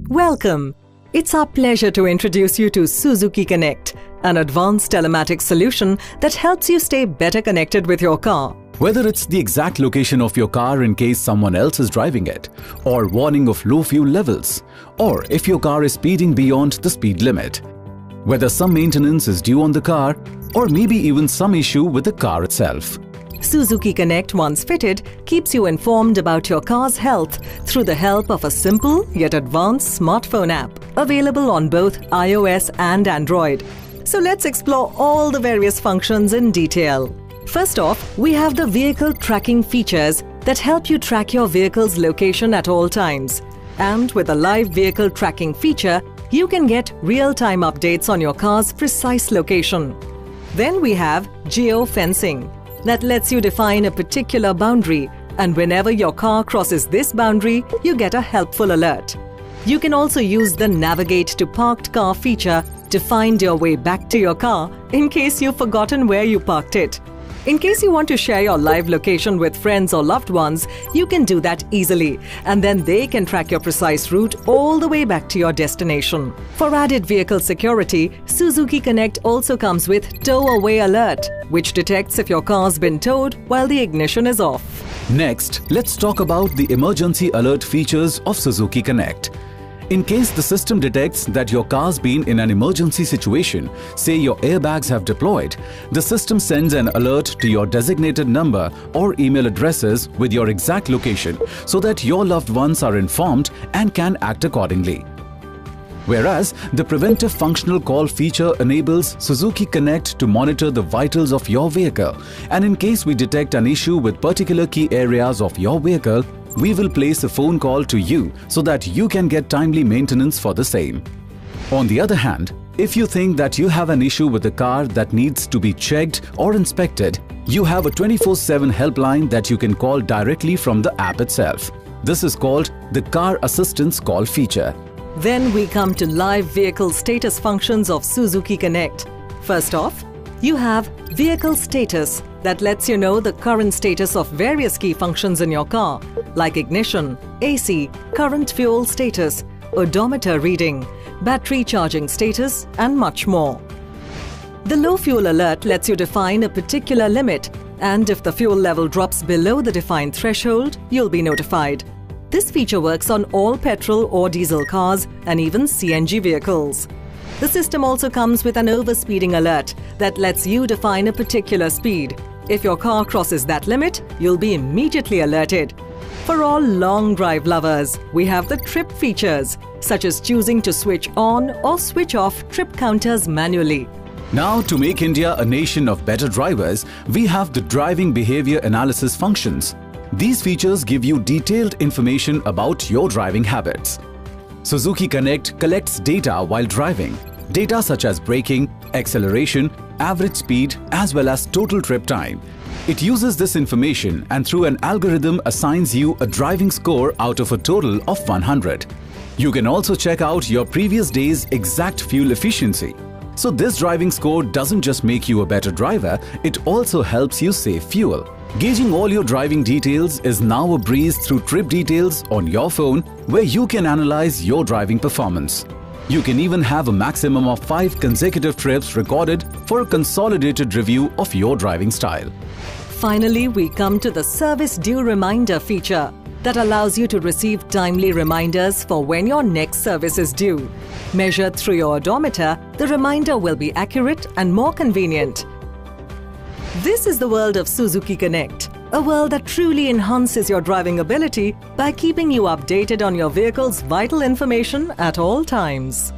Welcome! It's our pleasure to introduce you to Suzuki Connect, an advanced telematics solution that helps you stay better connected with your car. Whether it's the exact location of your car in case someone else is driving it, or warning of low fuel levels, or if your car is speeding beyond the speed limit, whether some maintenance is due on the car, or maybe even some issue with the car itself. Suzuki Connect, once fitted, keeps you informed about your car's health through the help of a simple yet advanced smartphone app, available on both iOS and Android. So let's explore all the various functions in detail. First off, we have the vehicle tracking features that help you track your vehicle's location at all times. And with a live vehicle tracking feature, you can get real-time updates on your car's precise location. Then we have Geofencing, that lets you define a particular boundary, and whenever your car crosses this boundary, you get a helpful alert. You can also use the Navigate to Parked Car feature to find your way back to your car in case you've forgotten where you parked it. In case you want to share your live location with friends or loved ones, you can do that easily, and then they can track your precise route all the way back to your destination. For added vehicle security, Suzuki Connect also comes with Tow Away Alert, which detects if your car's been towed while the ignition is off. Next, let's talk about the emergency alert features of Suzuki Connect. In case the system detects that your car's been in an emergency situation, say your airbags have deployed, the system sends an alert to your designated number or email addresses with your exact location so that your loved ones are informed and can act accordingly. Whereas the preventive functional call feature enables Suzuki Connect to monitor the vitals of your vehicle, and in case we detect an issue with particular key areas of your vehicle, we will place a phone call to you so that you can get timely maintenance for the same. On the other hand, if you think that you have an issue with the car that needs to be checked or inspected, you have a 24/7 helpline that you can call directly from the app itself. This is called the Car Assistance Call feature. Then we come to live vehicle status functions of Suzuki Connect. First off, you have Vehicle Status that lets you know the current status of various key functions in your car, like ignition, AC, current fuel status, odometer reading, battery charging status, and much more. The Low Fuel Alert lets you define a particular limit, and if the fuel level drops below the defined threshold, you'll be notified. This feature works on all petrol or diesel cars and even CNG vehicles. The system also comes with an overspeeding alert that lets you define a particular speed. If your car crosses that limit, you'll be immediately alerted. For all long drive lovers, we have the trip features, such as choosing to switch on or switch off trip counters manually. Now, to make India a nation of better drivers, we have the driving behavior analysis functions. These features give you detailed information about your driving habits. Suzuki Connect collects data while driving, data such as braking, acceleration, average speed, as well as total trip time. It uses this information and through an algorithm assigns you a driving score out of a total of 100. You can also check out your previous day's exact fuel efficiency. So this driving score doesn't just make you a better driver, it also helps you save fuel. Gauging all your driving details is now a breeze through trip details on your phone, where you can analyze your driving performance. You can even have a maximum of 5 consecutive trips recorded for a consolidated review of your driving style. Finally, we come to the Service Due Reminder feature that allows you to receive timely reminders for when your next service is due. Measured through your odometer, the reminder will be accurate and more convenient. This is the world of Suzuki Connect, a world that truly enhances your driving ability by keeping you updated on your vehicle's vital information at all times.